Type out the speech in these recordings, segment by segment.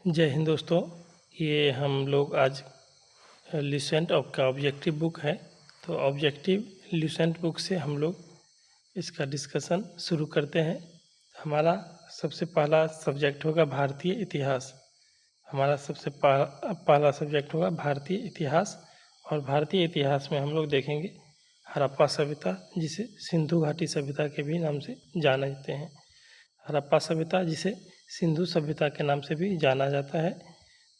जय हिंद दोस्तों। ये हम लोग आज ल्यूसेंट का ऑब्जेक्टिव बुक है, तो ऑब्जेक्टिव ल्यूसेंट बुक से हम लोग इसका डिस्कशन शुरू करते हैं। हमारा सबसे पहला सब्जेक्ट होगा भारतीय इतिहास। हमारा सबसे पहला सब्जेक्ट होगा भारतीय इतिहास, और भारतीय इतिहास में हम लोग देखेंगे हड़प्पा सभ्यता, जिसे सिंधु घाटी सभ्यता के भी नाम से जाना जाते हैं। हड़प्पा सभ्यता जिसे सिंधु सभ्यता के नाम से भी जाना जाता है।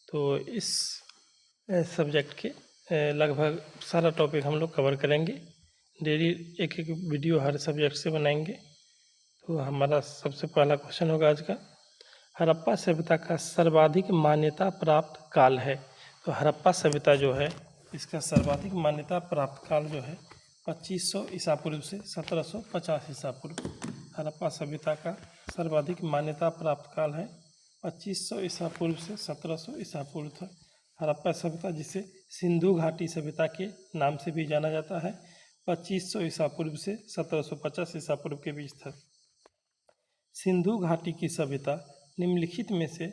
तो इस सब्जेक्ट के लगभग सारा टॉपिक हम लोग कवर करेंगे। डेली एक एक वीडियो हर सब्जेक्ट से बनाएंगे। तो हमारा सबसे पहला क्वेश्चन होगा आज का, हड़प्पा सभ्यता का सर्वाधिक मान्यता प्राप्त काल है। तो हड़प्पा सभ्यता जो है, इसका सर्वाधिक मान्यता प्राप्त काल जो है 2500 ईसा पूर्व से 1750 ईसा पूर्व। हड़प्पा सभ्यता का सर्वाधिक मान्यता प्राप्त काल है 2500 ईसा पूर्व से 1700 ईसा पूर्व तक। हड़प्पा सभ्यता जिसे सिंधु घाटी सभ्यता के नाम से भी जाना जाता है, 2500 ईसा पूर्व से 1750 ईसा पूर्व के बीच था। सिंधु घाटी की सभ्यता निम्नलिखित में से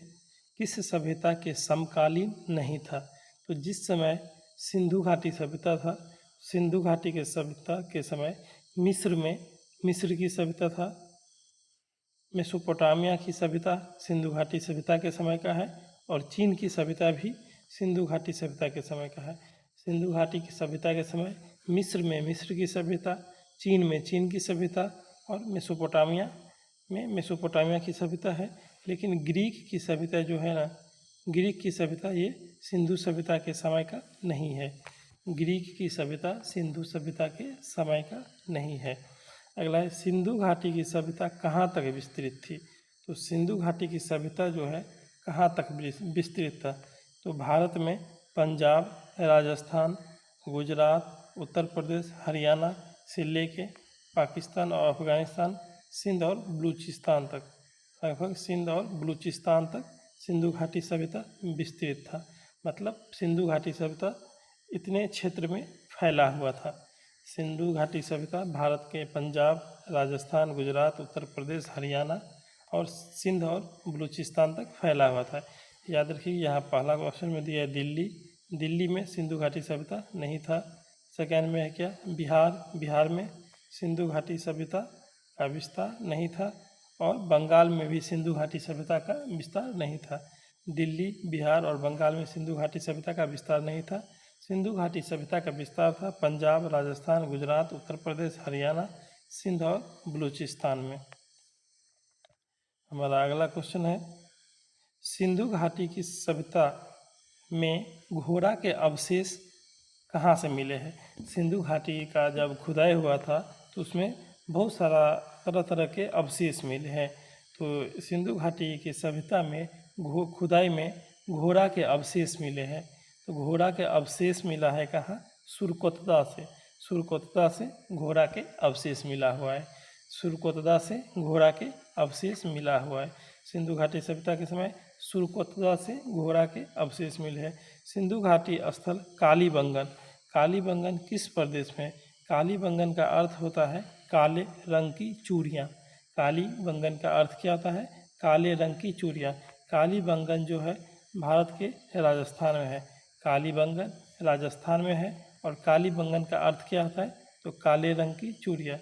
किस सभ्यता के समकालीन नहीं था। तो जिस समय सिंधु घाटी सभ्यता था, सिंधु घाटी के सभ्यता के समय मिस्र की सभ्यता था। मेसोपोटामिया की सभ्यता सिंधु घाटी सभ्यता के समय का है, और चीन की सभ्यता भी सिंधु घाटी सभ्यता के समय का है। सिंधु घाटी की सभ्यता के समय मिस्र की सभ्यता, चीन में चीन की सभ्यता, और मेसोपोटामिया की सभ्यता है। लेकिन ग्रीक की सभ्यता जो है ना, ग्रीक की सभ्यता ये सिंधु सभ्यता के समय का नहीं है। ग्रीक की सभ्यता सिंधु सभ्यता के समय का नहीं है। अगला है, सिंधु घाटी की सभ्यता कहाँ तक विस्तृत थी। तो सिंधु घाटी की सभ्यता जो है कहाँ तक विस्तृत था। तो भारत में पंजाब, राजस्थान, गुजरात, उत्तर प्रदेश, हरियाणा से लेके पाकिस्तान और अफगानिस्तान, सिंध और बलूचिस्तान तक, लगभग सिंध और बलूचिस्तान तक सिंधु घाटी सभ्यता विस्तृत था। मतलब सिंधु घाटी सभ्यता इतने क्षेत्र में फैला हुआ था। सिंधु घाटी सभ्यता भारत के पंजाब, राजस्थान, गुजरात, उत्तर प्रदेश, हरियाणा और सिंध और बलूचिस्तान तक फैला हुआ था। याद रखिए, यहाँ पहला क्वेश्चन में दिया है दिल्ली में सिंधु घाटी सभ्यता नहीं था। सेकेंड में है क्या, बिहार में सिंधु घाटी सभ्यता का विस्तार नहीं था, और बंगाल में भी सिंधु घाटी सभ्यता का विस्तार नहीं था। दिल्ली, बिहार और बंगाल में सिंधु घाटी सभ्यता का विस्तार नहीं था। सिंधु घाटी सभ्यता का विस्तार था पंजाब, राजस्थान, गुजरात, उत्तर प्रदेश, हरियाणा, सिंध और बलूचिस्तान में। हमारा अगला क्वेश्चन है, सिंधु घाटी की सभ्यता में घोड़ा के अवशेष कहाँ से मिले हैं। सिंधु घाटी का जब खुदाई हुआ था तो उसमें बहुत सारा तरह तरह के अवशेष मिले हैं। तो सिंधु घाटी की सभ्यता में खुदाई में घोड़ा के अवशेष मिले हैं। तो घोड़ा के अवशेष मिला है कहाँ, सुरकोतदा से घोड़ा के अवशेष मिला हुआ है। सुरकोतदा से घोड़ा के अवशेष मिला हुआ है। सिंधु घाटी सभ्यता के समय सुरकोतदा से घोड़ा के अवशेष मिले हैं। सिंधु घाटी स्थल कालीबंगन किस प्रदेश में। कालीबंगन का अर्थ होता है काले रंग की चूड़ियाँ। कालीबंगन का अर्थ क्या होता है, काले रंग की चूड़ियाँ। कालीबंगन जो है भारत के राजस्थान में है। कालीबंगन राजस्थान में है, और कालीबंगन का अर्थ क्या होता है, तो काले रंग की चूड़ियाँ।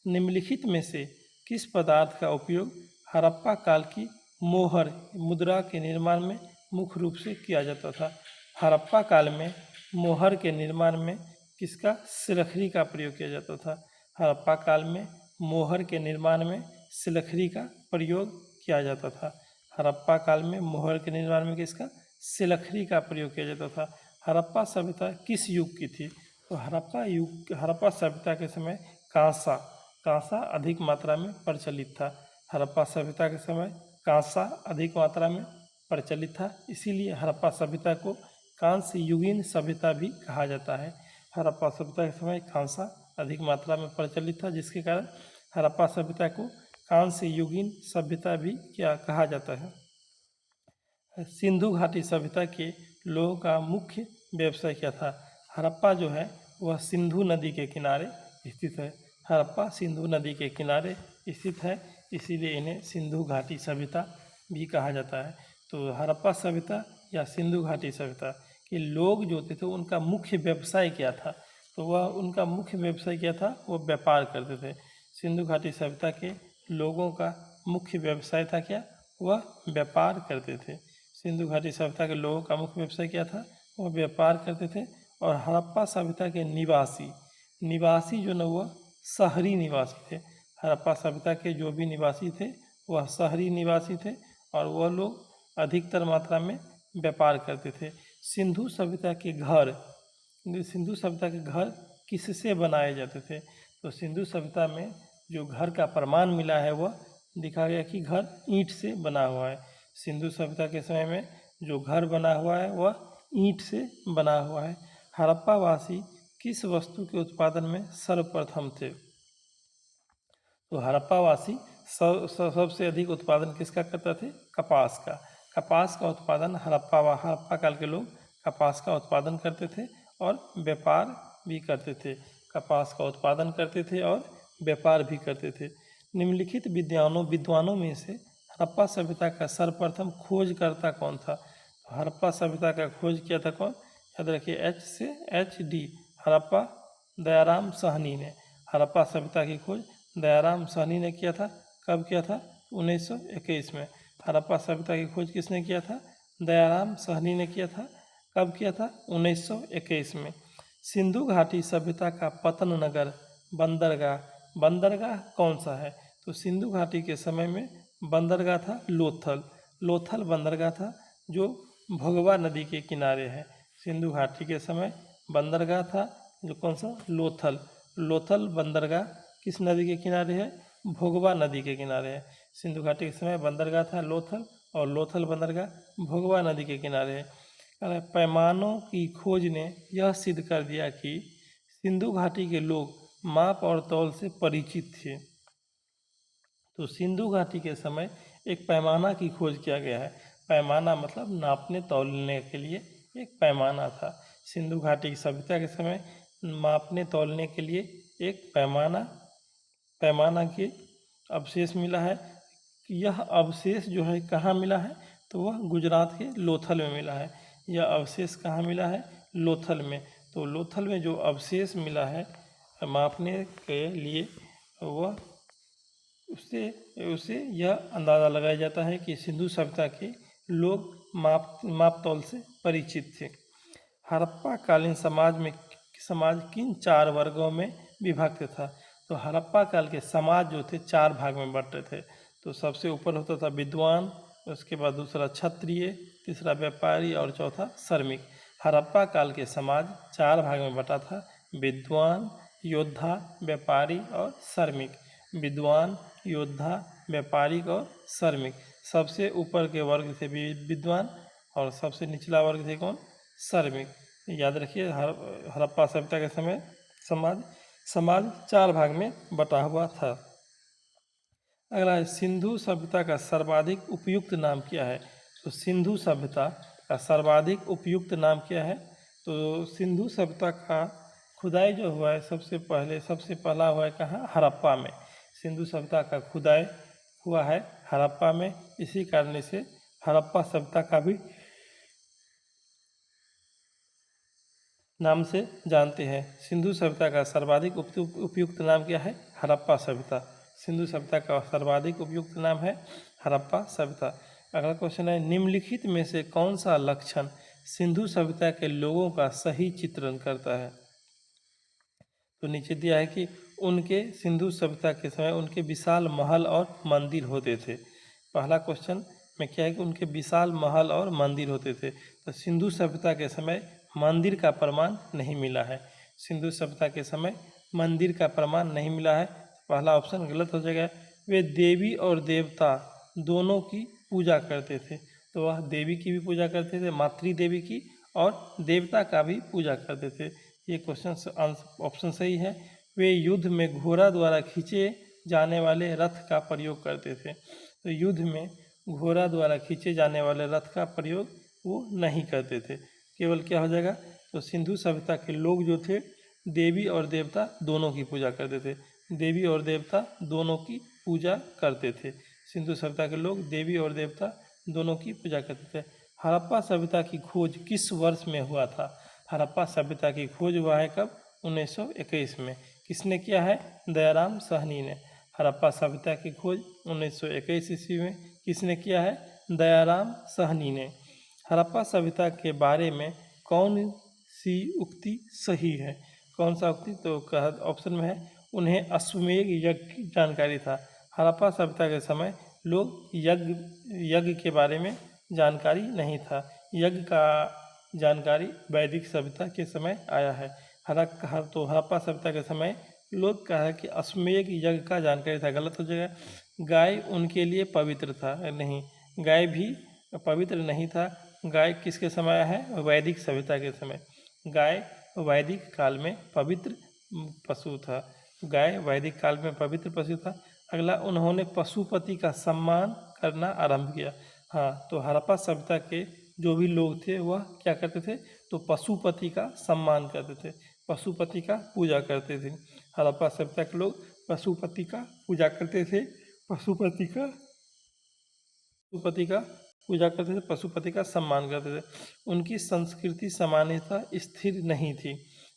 निम्नलिखित में से किस पदार्थ का उपयोग हड़प्पा काल की मोहर मुद्रा के निर्माण में मुख्य रूप से किया जाता था। हड़प्पा काल में मोहर के निर्माण में किसका, सिलखरी का प्रयोग किया जाता था। हड़प्पा काल में मोहर के निर्माण में सिलखरी का प्रयोग किया जाता था। हड़प्पा काल में मोहर के निर्माण में किसका, सिलखरी का प्रयोग किया जाता था। हड़प्पा सभ्यता किस युग की थी। तो हड़प्पा सभ्यता के समय कांसा अधिक मात्रा में प्रचलित था। हड़प्पा सभ्यता के समय कांसा अधिक मात्रा में प्रचलित था, इसीलिए हड़प्पा सभ्यता को कांस्य युगीन सभ्यता भी कहा जाता है। हड़प्पा सभ्यता के समय कांसा अधिक मात्रा में प्रचलित था, जिसके कारण हड़प्पा सभ्यता को कांस्य युगीन सभ्यता भी क्या कहा जाता है। सिंधु घाटी सभ्यता के लोगों का मुख्य व्यवसाय क्या था। हड़प्पा जो है वह सिंधु नदी के किनारे स्थित है। हड़प्पा सिंधु नदी के किनारे स्थित है, इसीलिए इन्हें सिंधु घाटी सभ्यता भी कहा जाता है। तो हड़प्पा सभ्यता या सिंधु घाटी सभ्यता के लोग जो थे उनका मुख्य व्यवसाय क्या था, तो वह उनका मुख्य व्यवसाय क्या था, वो व्यापार करते थे। सिंधु घाटी सभ्यता के लोगों का मुख्य व्यवसाय था क्या, वह व्यापार करते थे। सिंधु घाटी सभ्यता के लोगों का मुख्य व्यवसाय क्या था, वह व्यापार करते थे। और हड़प्पा सभ्यता के निवासी जो न वह शहरी निवासी थे। हड़प्पा सभ्यता के जो भी निवासी थे वह शहरी निवासी थे और वह लोग अधिकतर मात्रा में व्यापार करते थे। सिंधु सभ्यता के घर किससे बनाए जाते थे, तो सिंधु सभ्यता में जो घर का प्रमाण मिला है वह दिखा गया कि घर ईंट से बना हुआ है। सिंधु सभ्यता के समय में जो घर बना हुआ है वह ईंट से बना हुआ है। हड़प्पावासी किस वस्तु के उत्पादन में सर्वप्रथम थे, तो हड़प्पावासी सबसे अधिक उत्पादन किसका करते थे, कपास का। कपास का उत्पादन हड़प्पा काल के लोग कपास का उत्पादन करते थे और व्यापार भी करते थे। कपास का उत्पादन करते थे और व्यापार भी करते थे। निम्नलिखित विद्वानों में से हड़प्पा सभ्यता का सर्वप्रथम खोजकर्ता कौन था, तो हड़प्पा सभ्यता का खोज किया था कौन, याद रखिए H से HD, हड़प्पा दयाराम साहनी ने। हड़प्पा सभ्यता की खोज दयाराम साहनी ने किया था। कब किया था, 1921 में। हड़प्पा सभ्यता की खोज किसने किया था, दयाराम साहनी ने किया था। कब किया था, 1921 में। सिंधु घाटी सभ्यता का पतन नगर बंदरगाह कौन सा है, तो सिंधु घाटी के समय में बंदरगाह था लोथल बंदरगाह था जो भोगवा नदी के किनारे है। सिंधु घाटी के समय बंदरगाह था जो कौन सा, लोथल बंदरगाह किस नदी के किनारे है, भोगवा नदी के किनारे है। सिंधु घाटी के समय बंदरगाह था लोथल और लोथल बंदरगाह भोगवा नदी के किनारे है। पैमानों की खोज ने यह सिद्ध कर दिया कि सिंधु घाटी के लोग माप और तौल से परिचित थे। तो सिंधु घाटी के समय एक पैमाना की खोज किया गया है। पैमाना मतलब नापने तौलने के लिए एक पैमाना था। सिंधु घाटी की सभ्यता के समय मापने तौलने के लिए एक पैमाना के अवशेष मिला है। यह अवशेष जो है कहाँ मिला है, तो वह गुजरात के लोथल में मिला है। यह अवशेष कहाँ मिला है, लोथल में। तो लोथल में जो अवशेष मिला है मापने के लिए, वह उससे यह अंदाज़ा लगाया जाता है कि सिंधु सभ्यता के लोग माप तौल से परिचित थे। हड़प्पा कालीन समाज किन 4 वर्गों में विभक्त था, तो हड़प्पा काल के समाज जो थे 4 भाग में बंटे थे। तो सबसे ऊपर होता था विद्वान, उसके बाद दूसरा क्षत्रिय, तीसरा व्यापारी और चौथा श्रमिक। हड़प्पा काल के समाज 4 भाग में बटा था, विद्वान, योद्धा, व्यापारी और श्रमिक। विद्वान, योद्धा, व्यापारिक और श्रमिक। सबसे ऊपर के वर्ग थे विद्वान और सबसे निचला वर्ग थे कौन, श्रमिक। याद रखिए हड़प्पा सभ्यता के समय समाज 4 भाग में बटा हुआ था। अगला है सिंधु सभ्यता का सर्वाधिक उपयुक्त नाम क्या है, तो सिंधु सभ्यता का सर्वाधिक उपयुक्त नाम क्या है, तो सिंधु सभ्यता का खुदाई जो हुआ है सबसे पहला हुआ है कहाँ, हड़प्पा में। सिंधु सभ्यता का खुदाई हुआ है हड़प्पा में। इसी कारण से हड़प्पा सभ्यता का भी नाम से जानते हैं। सिंधु सभ्यता का सर्वाधिक उपयुक्त नाम क्या है, हड़प्पा सभ्यता। सिंधु सभ्यता का सर्वाधिक उपयुक्त नाम है हड़प्पा सभ्यता। अगला क्वेश्चन है निम्नलिखित में से कौन सा लक्षण सिंधु सभ्यता के लोगों का सही चित्रण करता है, तो नीचे दिया है कि उनके सिंधु सभ्यता के समय उनके विशाल महल और मंदिर होते थे। पहला क्वेश्चन में क्या है कि उनके विशाल महल और मंदिर होते थे। तो सिंधु सभ्यता के समय मंदिर का प्रमाण नहीं मिला है। सिंधु सभ्यता के समय मंदिर का प्रमाण नहीं मिला है, पहला ऑप्शन गलत हो जाएगा। वे देवी और देवता दोनों की पूजा करते थे, तो वह देवी की भी पूजा करते थे, मातृ देवी की, और देवता का भी पूजा करते थे। ये क्वेश्चन ऑप्शन सही है। वे युद्ध में घोड़ा द्वारा खींचे जाने वाले रथ का प्रयोग करते थे, तो युद्ध में घोड़ा द्वारा खींचे जाने वाले रथ का प्रयोग वो नहीं करते थे। केवल क्या हो जाएगा, तो सिंधु सभ्यता के लोग जो थे देवी और देवता दोनों की पूजा करते थे। देवी और देवता दोनों की पूजा करते थे। सिंधु सभ्यता के लोग देवी और देवता दोनों की पूजा करते थे। हड़प्पा सभ्यता की खोज किस वर्ष में हुआ था? हड़प्पा सभ्यता की खोज हुआ है कब? 1921 में। किसने किया है? दयाराम साहनी ने। हड़प्पा सभ्यता की खोज 1921 ईस्वी में किसने किया है? दयाराम साहनी ने। हड़प्पा सभ्यता के बारे में कौन सी उक्ति सही है? कौन सा उक्ति? तो ऑप्शन में है, उन्हें अश्वमेध यज्ञ की जानकारी था। हड़प्पा सभ्यता के समय लोग यज्ञ के बारे में जानकारी नहीं था। यज्ञ का जानकारी वैदिक सभ्यता के समय आया है। तो हड़प्पा सभ्यता के समय लोग कहा है कि अश्वमेध यज्ञ का जानकारी था। गलत हो जाएगा। गाय उनके लिए पवित्र था, नहीं, गाय भी पवित्र नहीं था। गाय किसके समय आया है? वैदिक सभ्यता के समय। गाय वैदिक काल में पवित्र पशु था। गाय वैदिक काल में पवित्र पशु था। अगला, उन्होंने पशुपति का सम्मान करना आरंभ किया। हाँ, तो हड़प्पा सभ्यता के जो भी लोग थे वह क्या करते थे? तो पशुपति का सम्मान करते थे, पशुपति का पूजा करते थे। हड़प्पा सभ्यता के लोग पशुपति का पूजा करते थे, पशुपति का पूजा करते थे, पशुपति का सम्मान करते थे। उनकी संस्कृति सामान्यता स्थिर नहीं थी,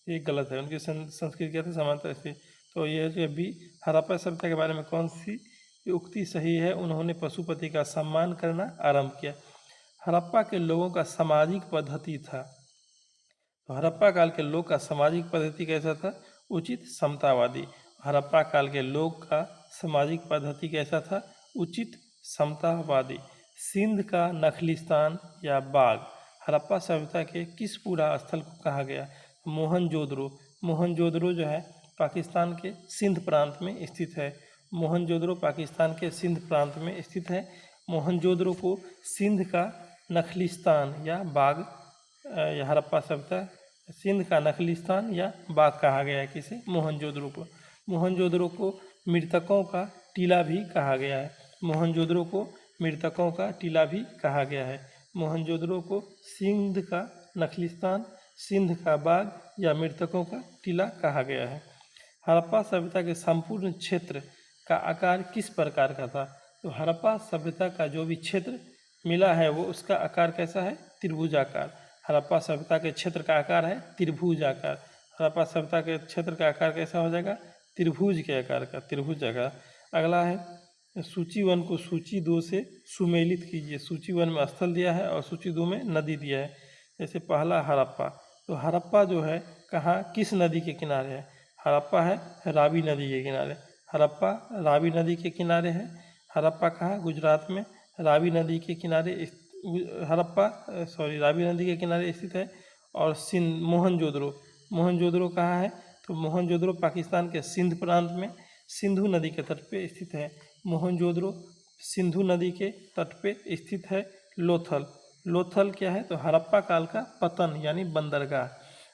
ये गलत है। उनकी संस्कृति क्या थी? समानता स्थिर। तो ये जो भी हड़प्पा सभ्यता के बारे में कौन सी उक्ति सही है? उन्होंने पशुपति का सम्मान करना आरंभ किया। हड़प्पा के लोगों का सामाजिक पद्धति था। तो हड़प्पा काल के लोग का सामाजिक पद्धति कैसा था? उचित समतावादी। हड़प्पा काल के लोग का सामाजिक पद्धति कैसा था? उचित समतावादी। सिंध का नखलिस्तान या बाग हड़प्पा सभ्यता के किस पूरा स्थल को कहा गया? मोहनजोदड़ो। मोहनजोदड़ो जो है पाकिस्तान के सिंध प्रांत में स्थित है। मोहनजोदड़ो पाकिस्तान के सिंध प्रांत में स्थित है। मोहनजोदड़ो को सिंध का नखलिस्तान या बाग हड़प्पा सभ्यता सिंध का नखलिस्तान या बाग कहा गया है। किसे? मोहनजोदड़ो को। मोहनजोदड़ो को मृतकों का टीला भी कहा गया है। मोहनजोदड़ो को मृतकों का टीला भी कहा गया है। मोहनजोदड़ो को सिंध का नखलिस्तान, सिंध का बाग या मृतकों का टीला कहा गया है। हड़प्पा सभ्यता के संपूर्ण क्षेत्र का आकार किस प्रकार का था? तो हड़प्पा सभ्यता का जो भी क्षेत्र मिला है वो उसका आकार कैसा है? त्रिभुजाकार। हड़प्पा सभ्यता के क्षेत्र का आकार है त्रिभुजाकार। हड़प्पा सभ्यता के क्षेत्र का आकार कैसा हो जाएगा? त्रिभुज के आकार का, त्रिभुजाकार। अगला है, सूची 1 को सूची 2 से सुमेलित कीजिए। सूची 1 में स्थल दिया है और सूची 2 में नदी दिया है। जैसे पहला हड़प्पा, तो हड़प्पा जो है कहाँ, किस नदी के किनारे है? हड़प्पा है रावी नदी के किनारे। हड़प्पा रावी नदी के किनारे है। हड़प्पा कहाँ? गुजरात में रावी नदी के किनारे रावी नदी के किनारे स्थित है। और मोहनजोदड़ो, मोहनजोदड़ो कहाँ है? तो मोहनजोदड़ो पाकिस्तान के सिंध प्रांत में सिंधु नदी के तट पे स्थित है। मोहनजोदड़ो सिंधु नदी के तट पे स्थित है। लोथल, लोथल क्या है? तो हड़प्पा काल का पतन यानी बंदरगाह।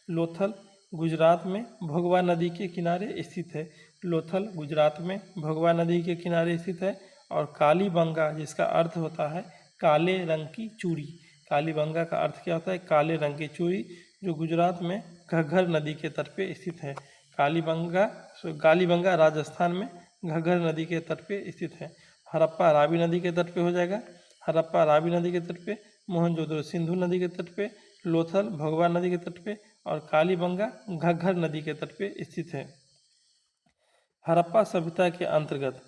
लोथल गुजरात में भोगवा नदी के किनारे स्थित है। लोथल गुजरात में भोगवा नदी के किनारे स्थित है। और कालीबंगा, जिसका अर्थ होता है काले रंग की चूड़ी। कालीबंगा का अर्थ क्या होता है? काले रंग की चूड़ी, जो गुजरात में घग्गर नदी के तट पे स्थित है। कालीबंगा राजस्थान में घग्गर नदी के तट पे स्थित है। हड़प्पा रावी नदी के तट पे हो जाएगा। हड़प्पा रावी नदी के तट पे, मोहनजोदड़ो सिंधु नदी के तट पे, लोथल भोगवा नदी के तट पे और कालीबंगा घग्गर नदी के तट पे स्थित है। हड़प्पा सभ्यता के अंतर्गत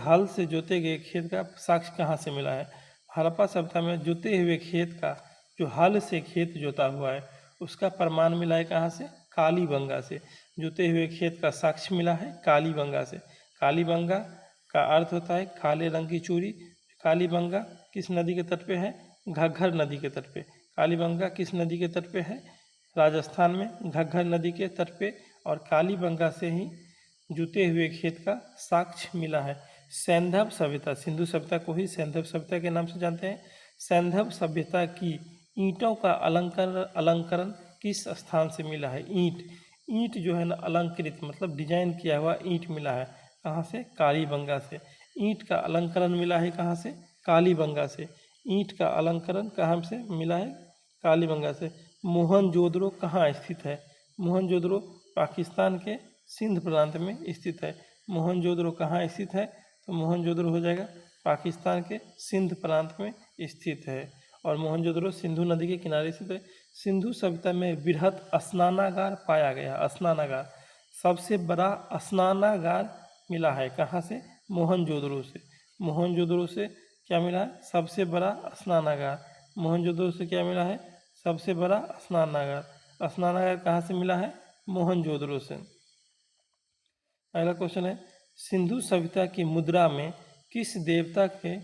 हल से जोते गए खेत का साक्ष्य कहाँ से मिला है? हड़प्पा सभ्यता में जोते हुए खेत का, जो हल से खेत जोता हुआ है, उसका प्रमाण मिला है कहाँ से? कालीबंगा से। जोते हुए खेत का साक्ष्य मिला है कालीबंगा से। कालीबंगा का अर्थ होता है काले रंग की चूड़ी। कालीबंगा किस नदी के तट पे है? घग्गर नदी के तट पे। कालीबंगा किस नदी के तट पे है? राजस्थान में घग्गर नदी के तट पे। और कालीबंगा से ही जुते हुए खेत का साक्ष्य मिला है। सैंधव सभ्यता, सिंधु सभ्यता को ही सैंधव सभ्यता के नाम से जानते हैं। सैंधव सभ्यता की ईंटों का अलंकरण किस स्थान से मिला है? ईंट जो है ना, अलंकृत मतलब डिजाइन किया हुआ ईंट मिला है। कहाँ से? कालीबंगा से। ईंट का अलंकरण मिला है कहाँ से? कालीबंगा से। ईंट का अलंकरण कहाँ से मिला है? कालीबंगा से। मोहनजोदड़ो कहाँ स्थित है? मोहनजोदड़ो पाकिस्तान के सिंध प्रांत में स्थित है। मोहनजोदड़ो कहाँ स्थित है? तो मोहनजोदड़ो हो जाएगा पाकिस्तान के सिंध प्रांत में स्थित है। और मोहनजोदड़ो सिंधु नदी के किनारे स्थित है। सिंधु सभ्यता में वृहत स्नानागार पाया गया। स्नानागार, सबसे बड़ा स्नानागार मिला है कहाँ से? मोहनजोदड़ो से। मोहनजोदड़ो से क्या मिला है? सबसे बड़ा स्नानागार। मोहनजोदड़ो से क्या मिला है? सबसे बड़ा स्नानागार। स्नानागार कहाँ से मिला है? मोहनजोदड़ो से। अगला क्वेश्चन है, सिंधु सभ्यता की मुद्रा में किस देवता के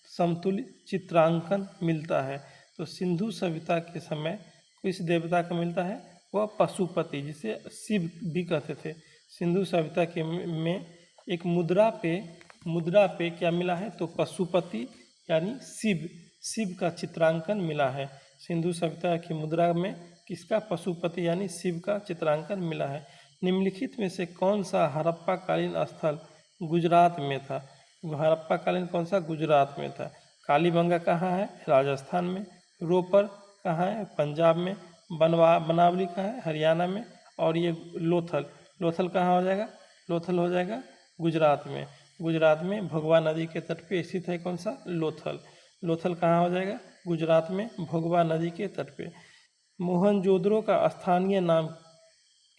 समतुल्य चित्रांकन मिलता है? तो सिंधु सभ्यता के समय किस देवता का मिलता है? वह पशुपति, जिसे शिव भी कहते थे। सिंधु सभ्यता के में एक मुद्रा पे क्या मिला है? तो पशुपति यानी शिव का चित्रांकन मिला है। सिंधु सभ्यता की मुद्रा में किसका? पशुपति यानी शिव का चित्रांकन मिला है। निम्नलिखित में से कौन सा हड़प्पा कालीन स्थल गुजरात में था? हड़प्पा कालीन कौन सा? गुजरात में था। कालीबंगा कहाँ है? राजस्थान में। रोपर कहाँ है? पंजाब में। बनावली कहाँ है? हरियाणा में। और ये लोथल कहाँ हो जाएगा? लोथल हो जाएगा गुजरात में। गुजरात में भोगवा नदी के तट पे स्थित है कौन सा? लोथल कहाँ हो जाएगा? गुजरात में भोगवा नदी के तट पे। मोहनजोदड़ो का स्थानीय नाम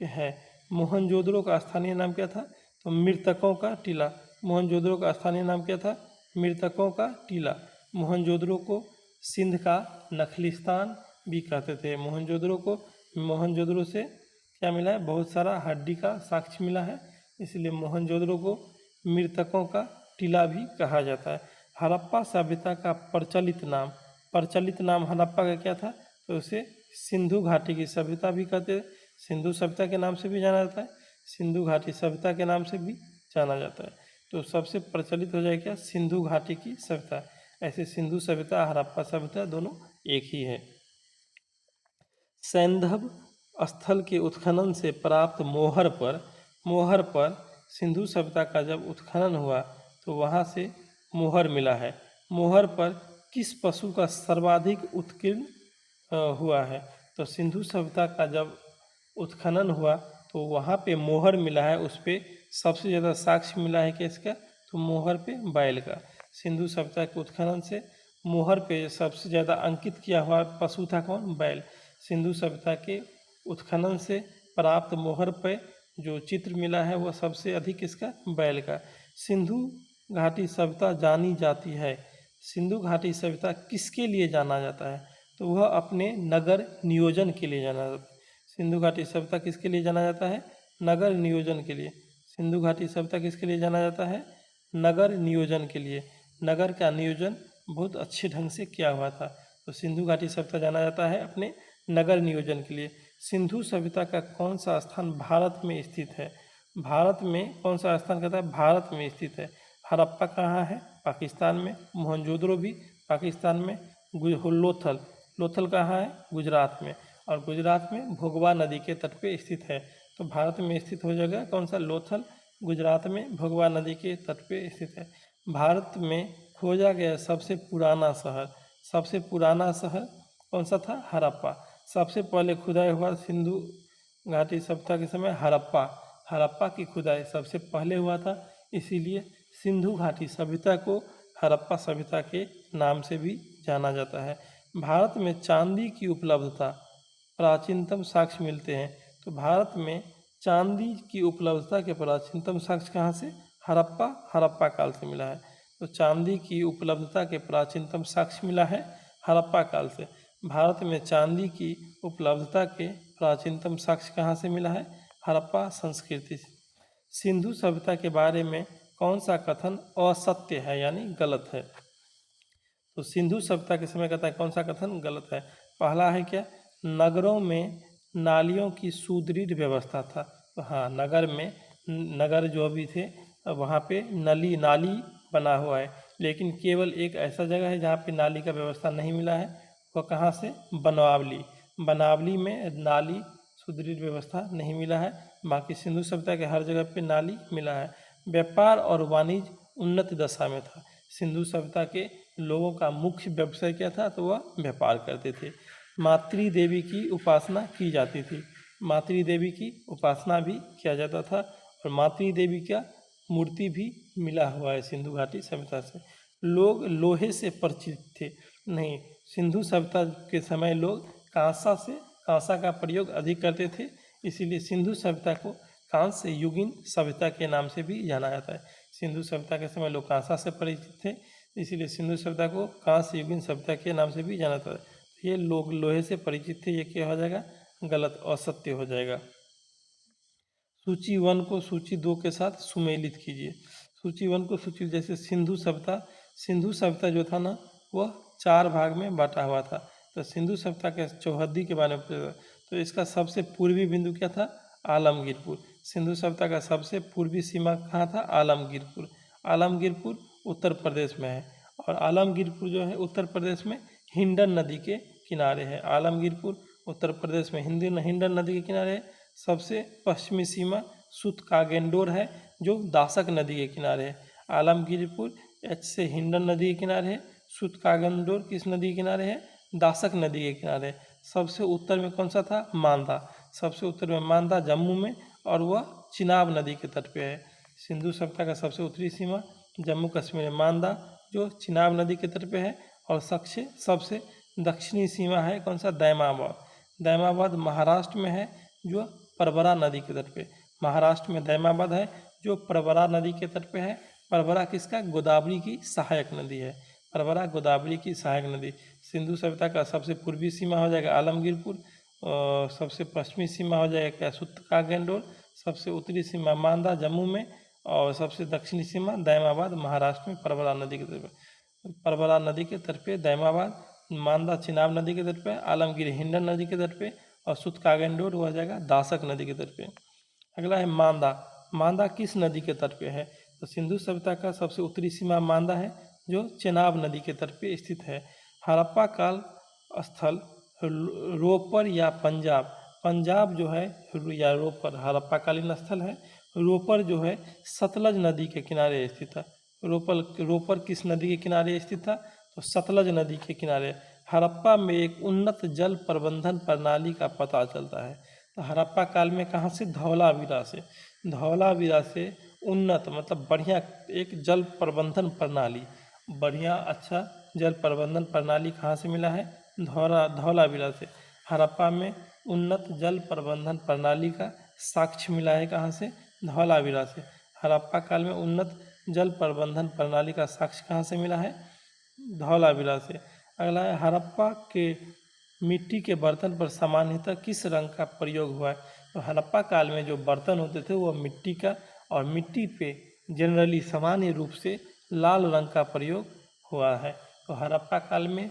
है। मोहनजोदड़ो का स्थानीय नाम क्या था? तो मृतकों का टीला। मोहनजोदड़ो का स्थानीय नाम क्या था? मृतकों का टीला। मोहनजोदड़ो को सिंध का नखलिस्तान भी कहते थे। मोहनजोदड़ो से क्या मिला है? बहुत सारा हड्डी का साक्ष्य मिला है, इसलिए मोहनजोदड़ो को मृतकों का टीला भी कहा जाता है। हड़प्पा सभ्यता का प्रचलित नाम हड़प्पा का क्या था? तो उसे सिंधु घाटी की सभ्यता भी कहते थे। सिंधु सभ्यता के नाम से भी जाना जाता है, सिंधु घाटी सभ्यता के नाम से भी जाना जाता है। तो सबसे प्रचलित हो जाए क्या? सिंधु घाटी की सभ्यता। ऐसे सिंधु सभ्यता, हड़प्पा सभ्यता दोनों एक ही है। सैंधव स्थल के उत्खनन से प्राप्त मोहर पर सिंधु सभ्यता का जब उत्खनन हुआ तो वहाँ से मोहर मिला है। मोहर पर किस पशु का सर्वाधिक उत्कीर्ण हुआ है? तो सिंधु सभ्यता का जब उत्खनन हुआ तो वहाँ पे मोहर मिला है, उस पर सबसे ज़्यादा साक्ष्य मिला है किसका? तो मोहर पे बैल का। सिंधु सभ्यता के उत्खनन से मोहर पे सबसे ज़्यादा अंकित किया हुआ पशु था कौन? बैल। सिंधु सभ्यता के उत्खनन से प्राप्त मोहर पे जो चित्र मिला है वह सबसे अधिक किसका? बैल का। सिंधु घाटी सभ्यता जानी जाती है। सिंधु घाटी सभ्यता किसके लिए जाना जाता है? तो वह अपने नगर नियोजन के लिए जाना जाता है। सिंधु घाटी सभ्यता किसके लिए जाना जाता है? नगर नियोजन के लिए। सिंधु घाटी सभ्यता किसके लिए जाना जाता है? नगर नियोजन के लिए। नगर का नियोजन बहुत अच्छे ढंग से किया हुआ था, तो सिंधु घाटी सभ्यता जाना जाता है अपने नगर नियोजन के लिए। सिंधु सभ्यता का कौन सा स्थान भारत में स्थित है? भारत में कौन सा स्थान कहता है? भारत में स्थित है। हड़प्पा कहाँ है? पाकिस्तान में। मोहनजोदड़ो भी पाकिस्तान में। लोथल कहाँ है? गुजरात में। और गुजरात में भोगवा नदी के तट पे स्थित है। तो भारत में स्थित हो जाएगा कौन सा? लोथल। गुजरात में भोगवा नदी के तट पे स्थित है। भारत में खोजा गया सबसे पुराना शहर कौन सा था? हड़प्पा। सबसे पहले खुदाई हुआ सिंधु घाटी सभ्यता के समय हड़प्पा की खुदाई सबसे पहले हुआ था, इसीलिए सिंधु घाटी सभ्यता को हड़प्पा सभ्यता के नाम से भी जाना जाता है। भारत में चांदी की उपलब्धता प्राचीनतम साक्ष्य मिलते हैं। तो भारत में चांदी की उपलब्धता के प्राचीनतम साक्ष्य कहाँ से? हड़प्पा काल से मिला है। तो चांदी की उपलब्धता के प्राचीनतम साक्ष्य मिला है हड़प्पा काल से। भारत में चांदी की उपलब्धता के प्राचीनतम साक्ष्य कहाँ से मिला है? हड़प्पा संस्कृति से। सिंधु सभ्यता के बारे में कौन सा कथन असत्य है यानी गलत है? तो सिंधु सभ्यता के समय कहता है कौन सा कथन गलत है? पहला है क्या? नगरों में नालियों की सुदृढ़ व्यवस्था था। तो हाँ, नगर जो भी थे वहाँ पे नाली बना हुआ है, लेकिन केवल एक ऐसा जगह है जहाँ पे नाली का व्यवस्था नहीं मिला है, वह कहाँ से? बनावली में नाली सुदृढ़ व्यवस्था नहीं मिला है। बाकी सिंधु सभ्यता के हर जगह पे नाली मिला है। व्यापार और वाणिज्य उन्नत दशा में था। सिंधु सभ्यता के लोगों का मुख्य व्यवसाय क्या था? तो वह व्यापार करते थे। मातृ देवी की उपासना की जाती थी। मातृ देवी की उपासना भी किया जाता था। और मातृ देवी का मूर्ति भी मिला हुआ है सिंधु घाटी सभ्यता से। लोग लोहे से परिचित थे नहीं, सिंधु सभ्यता के समय लोग कांसा का प्रयोग अधिक करते थे, इसीलिए सिंधु सभ्यता को कांस्य युगीन सभ्यता के नाम से भी जाना जाता है। सिंधु सभ्यता के समय लोग कांसा से परिचित थे, इसीलिए सिंधु सभ्यता को कांस्य युगीन सभ्यता के नाम से भी जाना जाता है। ये लोग लोहे से परिचित थे, ये क्या हो जाएगा? गलत, असत्य हो जाएगा। सूची 1 को सूची 2 के साथ सुमेलित कीजिए। सूची 1 को सूची, जैसे सिंधु सभ्यता जो था ना, वह 4 भाग में बांटा हुआ था। तो सिंधु सभ्यता के चौहद्दी के बारे में, तो इसका सबसे पूर्वी बिंदु क्या था? आलमगीरपुर। सिंधु सभ्यता का सबसे पूर्वी सीमा कहाँ था? आलमगीरपुर। आलमगीरपुर उत्तर प्रदेश में है, और आलमगीरपुर जो है उत्तर प्रदेश में हिंडन नदी के किनारे है। आलमगीरपुर उत्तर प्रदेश में हिंडन नदी के किनारे है। सबसे पश्चिमी सीमा सुतकागेंडोर है, जो दासक नदी के किनारे है। आलमगीरपुर एच से हिंडन नदी के किनारे है, सुतकागेंडोर किस नदी के किनारे है? दासक नदी के किनारे। सबसे उत्तर में कौन सा था? मांदा। सबसे उत्तर में मांदा जम्मू में, और वह चिनाब नदी के तट पे है। सिंधु सभ्यता का सबसे उत्तरी सीमा जम्मू कश्मीर में मांदा, जो चिनाब नदी के तट पे है, और सबसे दक्षिणी सीमा है कौन सा? दैमाबाद। दैमाबाद महाराष्ट्र में है, जो परबरा नदी के तट पे। महाराष्ट्र में दैमाबाद है, जो परबरा नदी के तट पे है। परबरा किसका? गोदावरी की सहायक नदी है। परबरा गोदावरी की सहायक नदी। सिंधु सभ्यता का सबसे पूर्वी सीमा हो जाएगा आलमगीरपुर, और सबसे पश्चिमी सीमा हो जाएगा क्या? सुतकागेंडोर। सबसे उत्तरी सीमा मांदा जम्मू में, और सबसे दक्षिणी सीमा दैमाबाद महाराष्ट्र में परबरा नदी के तट पे। परबरा नदी के तट पे दैमाबाद, मांदा चिनाब नदी के तट पे, आलमगीर हिंडन नदी के तट पे, और सुतकागेंडोर हो जाएगा दासक नदी के तट पे। अगला है मांदा। मांदा किस नदी के तट पे है? तो सिंधु सभ्यता का सबसे उत्तरी सीमा मांदा है, जो चेनाब नदी के तट पे स्थित है। हड़प्पा काल स्थल रोपर या पंजाब जो है, या रोपर हड़प्पाकालीन स्थल है। रोपर जो है सतलज नदी के किनारे स्थित है। रोपर किस नदी के किनारे स्थित था? तो सतलज नदी के किनारे। हड़प्पा में एक उन्नत जल प्रबंधन प्रणाली का पता चलता है। तो हड़प्पा काल में कहाँ से? धौलावीरा से उन्नत मतलब बढ़िया एक जल प्रबंधन प्रणाली, बढ़िया अच्छा जल प्रबंधन प्रणाली कहाँ से मिला है? धौलावीरा से। हड़प्पा में उन्नत जल प्रबंधन प्रणाली का साक्ष्य मिला है कहाँ से? धौलावीरा से। हड़प्पा काल में उन्नत जल प्रबंधन प्रणाली का साक्ष्य कहाँ से मिला है? धौलावीरा से। अगला है हड़प्पा के मिट्टी के बर्तन पर सामान्यतः किस रंग का प्रयोग हुआ है? तो हड़प्पा काल में जो बर्तन होते थे वो मिट्टी का, और मिट्टी पे जनरली सामान्य रूप से लाल रंग का प्रयोग हुआ है। तो हड़प्पा काल में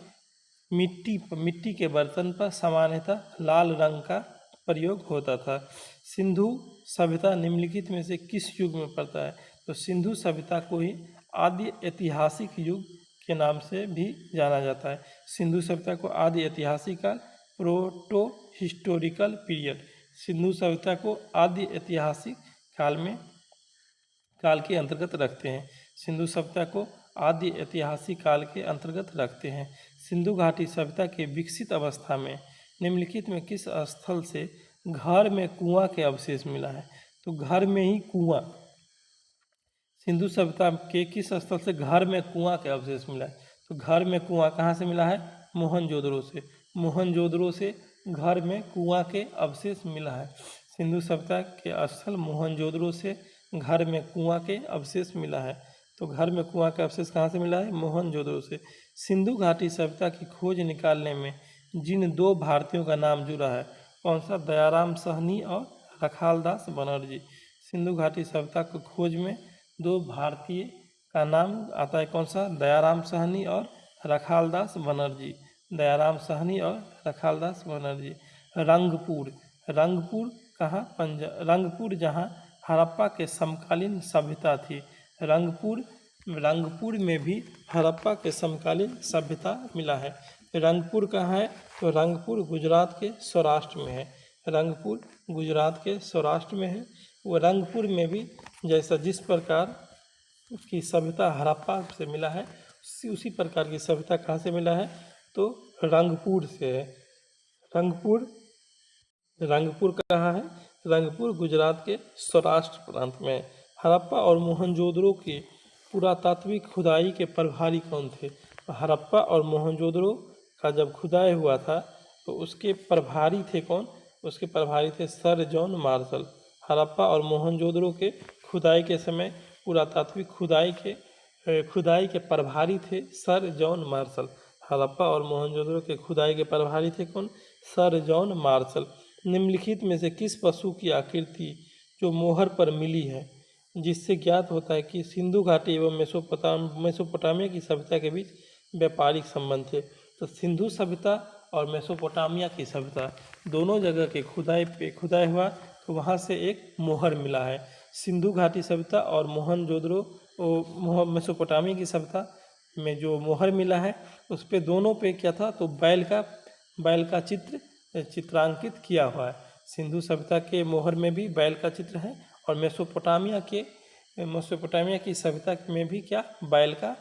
मिट्टी के बर्तन पर सामान्यतः लाल रंग का प्रयोग होता था। सिंधु सभ्यता निम्नलिखित में से किस युग में पड़ता है? तो सिंधु सभ्यता को ही आदि ऐतिहासिक युग के नाम से भी जाना जाता है। सिंधु सभ्यता को आदि ऐतिहासिक काल, प्रोटो हिस्टोरिकल पीरियड। सिंधु सभ्यता को आदि ऐतिहासिक काल के अंतर्गत रखते हैं। सिंधु सभ्यता को आदि ऐतिहासिक काल के अंतर्गत रखते हैं। सिंधु घाटी सभ्यता के विकसित अवस्था में निम्नलिखित में किस स्थल से घर में कुआं के अवशेष मिला है? तो घर में ही कुआं, सिंधु सभ्यता के किस स्थल से घर में कुआं के अवशेष मिला है? तो घर में कुआं कहाँ से मिला है? मोहनजोदड़ो से। मोहनजोदड़ो से घर में कुआं के अवशेष मिला है। सिंधु सभ्यता के स्थल मोहनजोदड़ो से घर में कुआं के अवशेष मिला है। तो घर में कुआं का अवशेष कहाँ से मिला है? मोहनजोदड़ो से। सिंधु घाटी सभ्यता की खोज निकालने में जिन 2 भारतीयों का नाम जुड़ा है, कौन सा? दयाराम साहनी और रखालदास बनर्जी। सिंधु घाटी सभ्यता की खोज में 2 भारतीय का नाम आता है, कौन सा? दयाराम साहनी और रखालदास बनर्जी। दयाराम साहनी और रखालदास बनर्जी। रंगपुर कहाँ? रंगपुर जहाँ हड़प्पा के समकालीन सभ्यता थी। रंगपुर में भी हड़प्पा के समकालीन सभ्यता मिला है। रंगपुर कहाँ है? तो रंगपुर गुजरात के सौराष्ट्र में है। रंगपुर गुजरात के सौराष्ट्र में है। वो रंगपुर में भी जैसा जिस प्रकार की सभ्यता हड़प्पा से मिला है, उसी प्रकार की सभ्यता कहाँ से मिला है? तो रंगपुर से है। रंगपुर कहाँ है? रंगपुर गुजरात के सौराष्ट्र प्रांत में। हड़प्पा और मोहनजोदड़ो के पुरातात्विक खुदाई के प्रभारी कौन थे? हड़प्पा और मोहनजोदड़ो का जब खुदाई हुआ था तो उसके प्रभारी थे कौन? उसके प्रभारी थे सर जॉन मार्शल। हड़प्पा और मोहनजोदड़ो के खुदाई के समय पुरातात्विक खुदाई के प्रभारी थे सर जॉन मार्शल। हड़प्पा और मोहनजोदड़ो के खुदाई के प्रभारी थे कौन? Sir John Marshall. निम्नलिखित में से किस पशु की आकृति जो मोहर पर मिली है जिससे ज्ञात होता है कि सिंधु घाटी एवं मेसोपोटामिया की सभ्यता के बीच व्यापारिक संबंध थे? तो सिंधु सभ्यता और मेसोपोटामिया की सभ्यता दोनों जगह के खुदाई हुआ तो वहाँ से एक मोहर मिला है। सिंधु घाटी सभ्यता और मोहनजोदड़ो मेसोपोटामिया की सभ्यता में जो मोहर मिला है उस पे दोनों पे क्या था? तो बैल का चित्रांकित किया हुआ है। सिंधु सभ्यता के मोहर में भी बैल का चित्र है और मेसोपोटामिया की सभ्यता में भी क्या? बैल का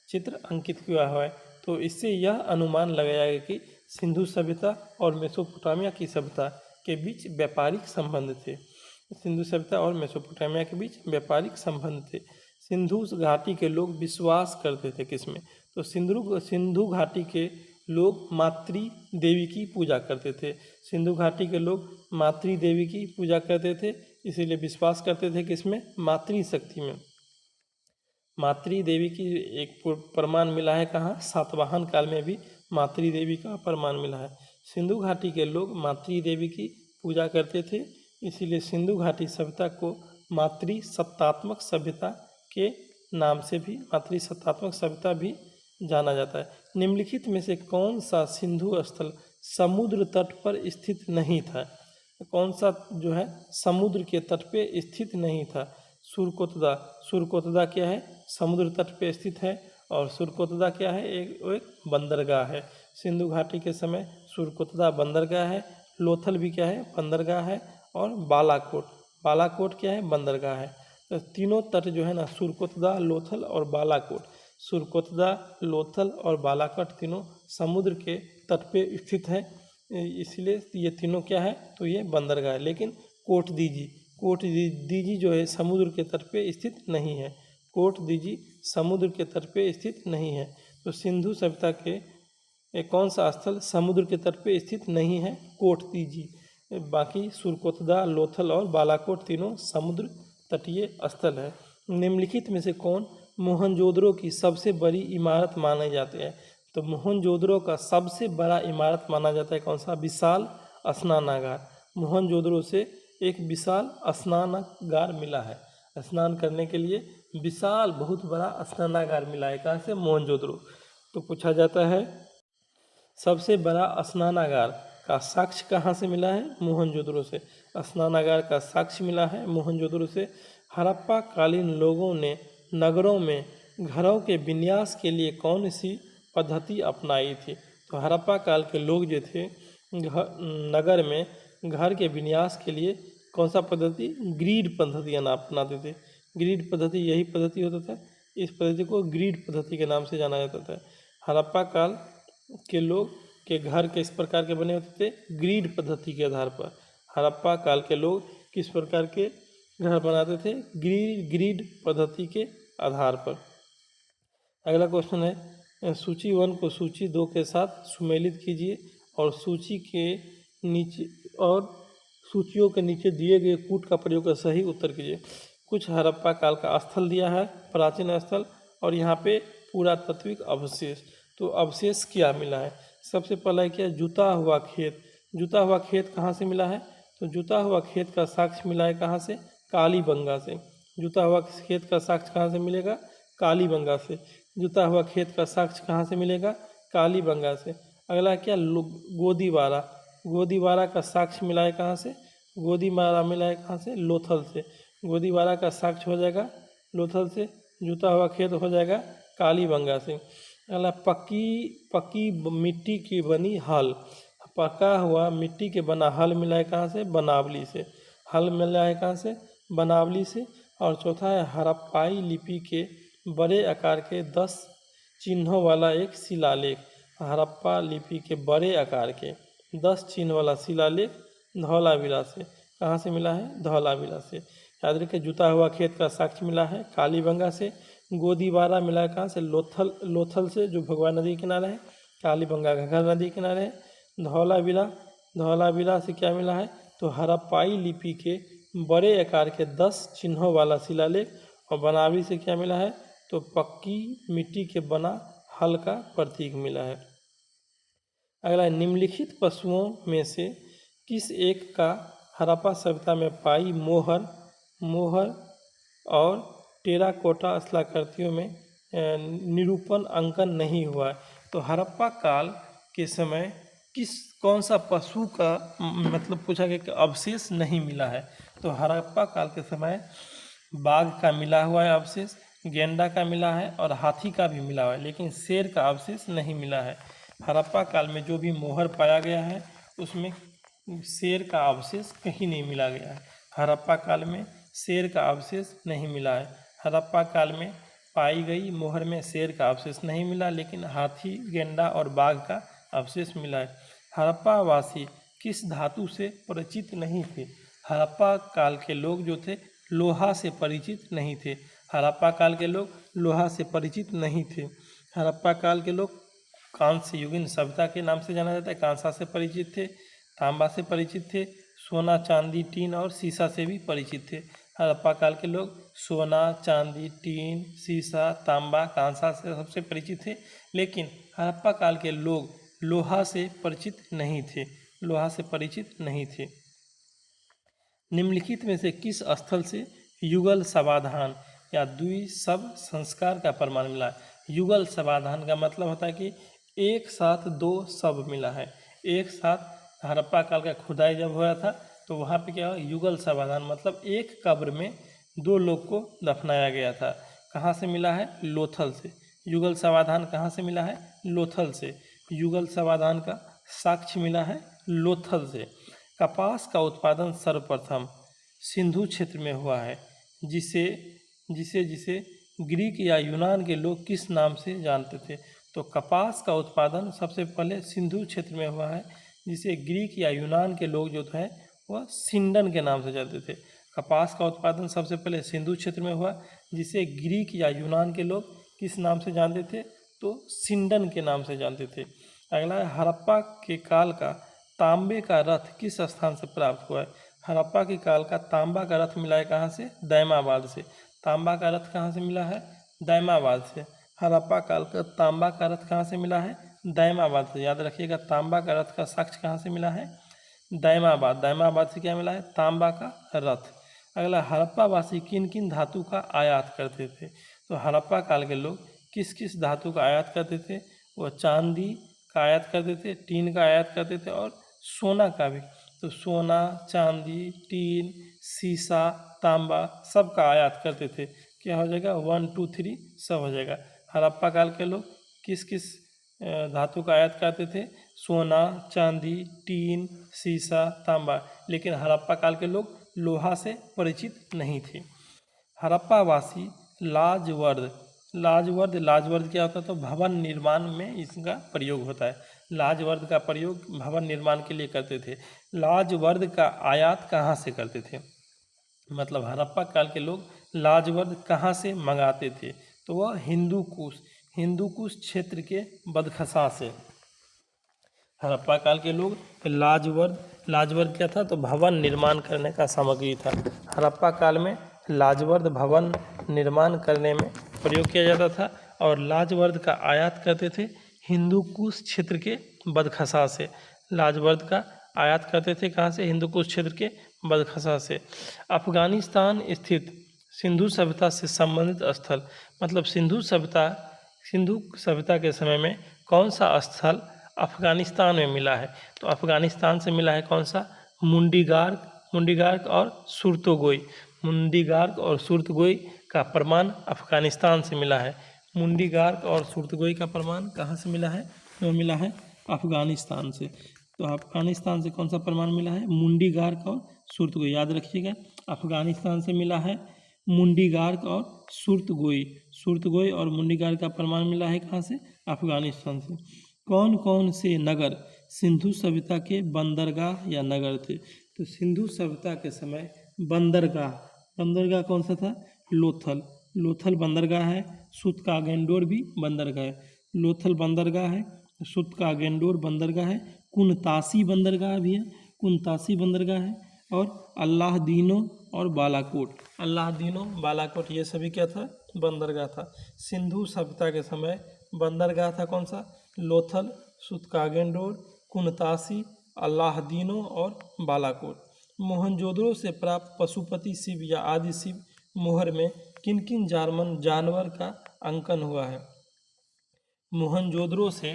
चित्र अंकित किया हुआ है। तो इससे यह अनुमान लगाया गया कि सिंधु सभ्यता और मेसोपोटामिया की सभ्यता के बीच व्यापारिक संबंध थे। सिंधु सभ्यता और मेसोपोटामिया के बीच व्यापारिक संबंध थे। सिंधु घाटी के लोग विश्वास करते थे किसमें? तो सिंधु घाटी के लोग मातृ देवी की पूजा करते थे। सिंधु घाटी के लोग मातृ देवी की पूजा करते थे, इसीलिए विश्वास करते थे किसमें? मातृशक्ति में। मातृ देवी की एक प्रमाण मिला है कहाँ? सातवाहन काल में भी मातृ देवी का प्रमाण मिला है। सिंधु घाटी के लोग मातृ देवी की पूजा करते थे, इसीलिए सिंधु घाटी सभ्यता को मातृसत्तात्मक सभ्यता के नाम से भी मातृसत्तात्मक सभ्यता भी जाना जाता है। निम्नलिखित में से कौन सा सिंधु स्थल समुद्र तट पर स्थित नहीं था? कौन सा जो है समुद्र के तट पे स्थित नहीं था? सुरकोतदा क्या है? समुद्र तट पे स्थित है और सुरकोतदा क्या है? एक बंदरगाह है। सिंधु घाटी के समय सुरकोतदा बंदरगाह है, लोथल भी क्या है? बंदरगाह है, और बालाकोट क्या है? बंदरगाह है। तो तीनों तट जो है ना, सुरकोतदा, लोथल और बालाकोट, सुरकोतदा, लोथल और बालाकोट तीनों समुद्र के तट पे स्थित है, इसलिए ये तीनों क्या है? तो ये बंदरगाह है। लेकिन कोट दीजी जो है समुद्र के तट पे स्थित नहीं है। कोट दीजी समुद्र के तट पे स्थित नहीं है। तो सिंधु सभ्यता के कौन सा स्थल समुद्र के तट पे स्थित नहीं है? कोट दीजी। बाकी सुरकोतदा, लोथल और बालाकोट तीनों समुद्र तटीय स्थल है। निम्नलिखित में से कौन मोहनजोदड़ो की सबसे बड़ी इमारत माने जाते हैं? तो मोहनजोदड़ो का सबसे बड़ा इमारत माना जाता है कौन सा? विशाल स्नानागार। मोहनजोदड़ो से एक विशाल स्नानागार मिला है। स्नान करने के लिए विशाल बहुत बड़ा स्नानागार मिला है। कहाँ से? मोहनजोदड़ो। तो पूछा जाता है सबसे बड़ा स्नानागार का साक्ष्य कहाँ से मिला है? मोहनजोदड़ो से। स्नानागार का साक्ष्य मिला है मोहनजोदड़ो से। हड़प्पा कालीन लोगों ने नगरों में घरों के विन्यास के लिए कौन सी पद्धति अपनाई थी? तो हड़प्पा काल के लोग जो थे नगर में घर के विन्यास के लिए कौन सा पद्धति? ग्रीड पद्धति अपनाते थे। ग्रीड पद्धति यही पद्धति होता था, इस पद्धति को ग्रीड पद्धति के नाम से जाना जाता था। हड़प्पा काल के लोग के घर किस प्रकार के बने होते थे? ग्रीड पद्धति के आधार पर। हड़प्पा काल के लोग किस प्रकार के घर बनाते थे? ग्रीड पद्धति के आधार पर। अगला क्वेश्चन है सूची 1 को सूची 2 के साथ सुमेलित कीजिए और सूचियों के नीचे दिए गए कूट का प्रयोग कर सही उत्तर कीजिए। कुछ हड़प्पा काल का स्थल दिया है, प्राचीन स्थल, और यहाँ पे पुरातात्विक अवशेष। तो अवशेष क्या मिला है? सबसे पहला क्या? जुता हुआ खेत। जुता हुआ खेत कहाँ से मिला है? तो जुता हुआ खेत का साक्ष्य मिला है कहाँ से? कालीबंगा से। जुता हुआ खेत का साक्ष्य कहाँ से मिलेगा? कालीबंगा से। जुता हुआ खेत का साक्ष्य कहाँ से मिलेगा? कालीबंगा से। अगला क्या? गोदीवारा। गोदीवारा का साक्ष्य मिला है कहाँ से? गोदीवारा मिला है कहाँ से? लोथल से। गोदीवारा का साक्ष्य हो जाएगा लोथल से। जुता हुआ खेत हो जाएगा कालीबंगा से। अगला पक्की मिट्टी की बनी हल। पका हुआ मिट्टी के बना हल मिला है कहाँ से? बनावली से। हल मिला है कहाँ से? बनावली से। और चौथा है हड़प्पाई लिपि के बड़े आकार के 10 चिन्हों वाला एक शिलालेख। हड़प्पा लिपि के बड़े आकार के 10 चिन्ह वाला शिलालेख धौलावीरा से। कहाँ से मिला है? धौलावीरा से। याद रखिए, जुता हुआ खेत का साक्ष्य मिला है कालीबंगा से। गोदीबारा मिला है कहाँ से? लोथल से, जो भगवा नदी के किनारे है। कालीबंगा घग्गर नदी के किनारे है। धौलावीरा से क्या मिला है? तो हड़प्पाई लिपि के बड़े आकार के 10 चिन्हों वाला शिलालेख। और बनावली से क्या मिला है? तो पक्की मिट्टी के बना हल का प्रतीक मिला है। अगला, निम्नलिखित पशुओं में से किस एक का हड़प्पा सभ्यता में पाई मोहर और टेराकोटा स्थलाकृतियों में निरूपण अंकन नहीं हुआ है? तो हड़प्पा काल के समय कौन सा पशु का मतलब पूछा गया कि अवशेष नहीं मिला है? तो हड़प्पा काल के समय बाघ का मिला हुआ है अवशेष, गेंडा का मिला है और हाथी का भी मिला हुआ है, लेकिन शेर का अवशेष नहीं मिला है। हड़प्पा काल में जो भी मोहर पाया गया है उसमें शेर का अवशेष कहीं नहीं मिला गया है। हड़प्पा काल में शेर का अवशेष नहीं मिला है। हड़प्पा काल में पाई गई मोहर में शेर का अवशेष नहीं मिला, लेकिन हाथी, गेंडा और बाघ का अवशेष मिला है। हड़प्पा वासी किस धातु से परिचित नहीं थे? हड़प्पा काल के लोग जो थे लोहा से परिचित नहीं थे। हड़प्पा काल के लोग लोहा से परिचित नहीं थे। हड़प्पा काल के लोग कांस्य युगीन सभ्यता के नाम से जाना जाता है। कांसा से परिचित थे, तांबा से परिचित थे, सोना, चांदी, टीन और सीसा से भी परिचित थे। हड़प्पा काल के लोग सोना, चांदी, टीन, सीसा, तांबा, कांसा से सबसे परिचित थे, लेकिन हड़प्पा काल के लोग लोहा से परिचित नहीं थे। निम्नलिखित में से किस स्थल से युगल समाधान या द्विशब संस्कार का प्रमाण मिला है? युगल समाधान का मतलब होता है कि एक साथ 2 शव मिला है। एक साथ हड़प्पा काल का खुदाई जब हुआ था तो वहाँ पे क्या हुआ? युगल समाधान मतलब एक कब्र में 2 लोग को दफनाया गया था। कहाँ से मिला है? लोथल से। युगल समाधान कहाँ से मिला है? लोथल से। युगल समाधान का साक्ष्य मिला है लोथल से। कपास का उत्पादन सर्वप्रथम सिंधु क्षेत्र में हुआ है, जिसे ग्रीक या यूनान के लोग किस नाम से जानते थे? तो कपास का उत्पादन सबसे पहले सिंधु क्षेत्र में हुआ है, जिसे ग्रीक या यूनान के लोग जो थे वह सिंडन के नाम से जानते थे। कपास का उत्पादन सबसे पहले सिंधु क्षेत्र में हुआ, जिसे ग्रीक या यूनान के लोग किस नाम से जानते थे? तो सिंडन के नाम से जानते थे। अगला है, हड़प्पा के काल का तांबे का रथ किस स्थान से प्राप्त हुआ है? हड़प्पा के काल का तांबा का रथ मिला है कहाँ से? दैमाबाद से। तांबा का रथ कहाँ से मिला है? दैमाबाद से। हड़प्पा काल का तांबा का रथ कहाँ से मिला है? दैमाबाद से। याद रखिएगा, तांबा का रथ का साक्ष्य कहाँ से मिला है? दैमाबाद से क्या मिला है? तांबा का रथ। अगला, हड़प्पा वासी किन किन धातु का आयात करते थे? तो हड़प्पा काल के लोग किस किस धातु का आयात करते थे? वो चांदी का आयात करते थे, टीन का आयात करते थे और सोना का भी। तो सोना, चांदी, टीन, सीसा, तांबा सब का आयात करते थे। क्या हो जाएगा? 1 2 3 सब हो जाएगा। हड़प्पा काल के लोग किस किस धातु का आयात करते थे? सोना, चांदी, टीन, सीसा, तांबा। लेकिन हड़प्पा काल के लोग लोहा से परिचित नहीं थे। हड़प्पा वासी लाजवर्द क्या होता है? तो भवन निर्माण में इसका प्रयोग होता है। लाजवर्द का प्रयोग भवन निर्माण के लिए करते थे। लाजवर्द का आयात कहाँ से करते थे? मतलब हड़प्पा काल के लोग लाजवर्द कहाँ से मंगाते थे? तो वह हिंदू कुश क्षेत्र के बदखसा से। हड़प्पा काल के लोग लाजवर्द क्या था? तो भवन निर्माण करने का सामग्री था। हड़प्पा काल में लाजवर्द भवन निर्माण करने में प्रयोग किया जाता था और लाजवर्द का आयात करते थे हिंदू कुश क्षेत्र के बदखसा से। लाजवर्द का आयात करते थे कहाँ से? हिंदू कुश क्षेत्र के बदखसा से। अफगानिस्तान स्थित सिंधु सभ्यता से संबंधित स्थल, मतलब सिंधु सभ्यता के समय में कौन सा स्थल अफगानिस्तान में मिला है? तो अफगानिस्तान से मिला है कौन सा? मुंडीगार्क और सुरतोगोई। मुंडीगार्क और सुरतोगोई का प्रमाण अफगानिस्तान से मिला है। मुंडीगार्क और सुरतोगोई का प्रमाण कहाँ से मिला है? तो मिला है अफगानिस्तान से। तो अफगानिस्तान से कौन सा प्रमाण मिला है? मुंडीगार्क और सुरतोगोई। याद रखिएगा, अफगानिस्तान से मिला है मुंडीगार्क और सुरतोगोई और मुंडीगार्क का प्रमाण मिला है कहाँ से? अफगानिस्तान से। कौन कौन से नगर सिंधु सभ्यता के बंदरगाह या नगर थे? तो सिंधु सभ्यता के समय बंदरगाह कौन सा था? लोथल। लोथल बंदरगाह है। सूतकागेंडोर भी बंदरगाह है। लोथल बंदरगाह है, सूतकागेंडोर बंदरगाह है, कुनतासी बंदरगाह भी है, कुनतासी बंदरगाह है, और अल्लाहदीनो और बालाकोट। अल्लाहदीनो, बालाकोट ये सभी क्या था? बंदरगाह था। सिंधु सभ्यता के समय बंदरगाह था कौन सा? लोथल, सूतकागेंडोर, कुनतासी, अल्लाहदीनो और बालाकोट। मोहनजोदड़ो से प्राप्त पशुपति शिव या आदि शिव मोहर में किन किन जानवर का अंकन हुआ है? मोहनजोदड़ो से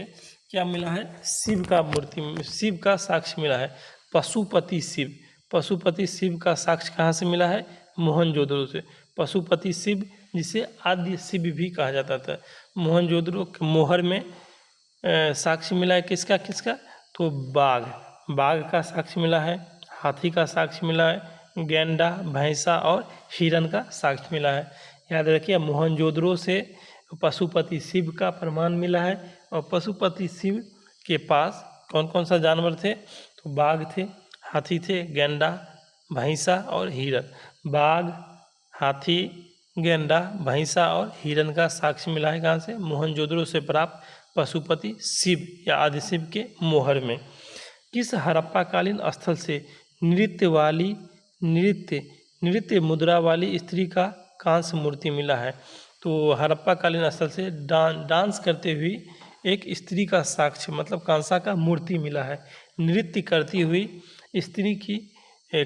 क्या मिला है? शिव का मूर्ति, शिव का साक्ष्य मिला है। पशुपति शिव, पशुपति शिव का साक्ष्य कहाँ से मिला है? मोहनजोदड़ो से। पशुपति शिव जिसे आद्य शिव भी कहा जाता था। मोहनजोदड़ो के मोहर में साक्ष्य मिला है किसका किसका? तो बाघ का साक्ष्य मिला है, हाथी का साक्ष्य मिला है, गैंडा, भैंसा और हिरन का साक्ष्य मिला है। याद रखिए, मोहनजोदड़ो से पशुपति शिव का प्रमाण मिला है। और पशुपति शिव के पास कौन कौन सा जानवर थे? तो बाघ थे, हाथी थे, गैंडा, भैंसा और हिरन। बाघ, हाथी, गैंडा, भैंसा और हिरन का साक्ष्य मिला है कहाँ से? मोहनजोदड़ो से प्राप्त पशुपति शिव या आदि शिव के मोहर में। किस हड़प्पाकालीन स्थल से नृत्य मुद्रा वाली स्त्री का कांस्य मूर्ति मिला है? तो हड़प्पाकालीन स्थल से डांस करते हुई एक स्त्री का साक्ष्य मतलब कांसा का मूर्ति मिला है। नृत्य करती हुई स्त्री की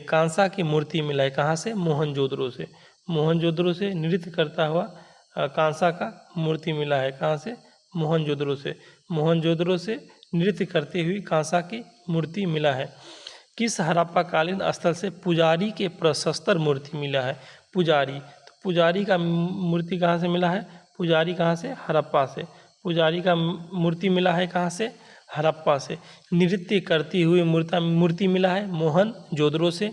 कांसा की मूर्ति मिला है कहाँ से? मोहनजोदड़ो से। मोहनजोदड़ो से नृत्य करता हुआ कांसा का मूर्ति मिला है कहाँ से? मोहनजोदड़ो से। मोहनजोदड़ो से नृत्य करती हुई कांसा की मूर्ति मिला है। किस हड़प्पाकालीन स्थल से पुजारी के प्रशस्तर मूर्ति मिला है? पुजारी, तो पुजारी का मूर्ति कहाँ से मिला है? पुजारी कहाँ से? हड़प्पा से। पुजारी का मूर्ति मिला है कहाँ से? हड़प्पा से। नृत्य करती हुई मूर्ति मिला है मोहनजोदड़ो से।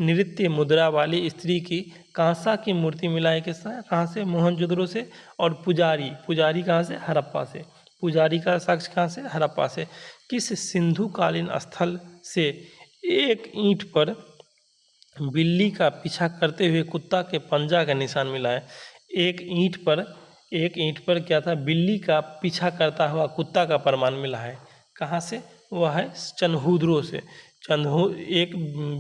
नृत्य मुद्रा वाली स्त्री की कांसा की मूर्ति मिला है किसका? कहाँ से? मोहनजोदड़ो से। और पुजारी कहाँ से? हड़प्पा से। पुजारी का साक्ष्य कहाँ से? हड़प्पा से। किस सिंधु कालीन स्थल से एक ईंट पर बिल्ली का पीछा करते हुए कुत्ता के पंजा का निशान मिला है? एक ईंट पर क्या था? बिल्ली का पीछा करता हुआ कुत्ता का प्रमाण मिला है। कहाँ से? वह है चन्हूदड़ो से। एक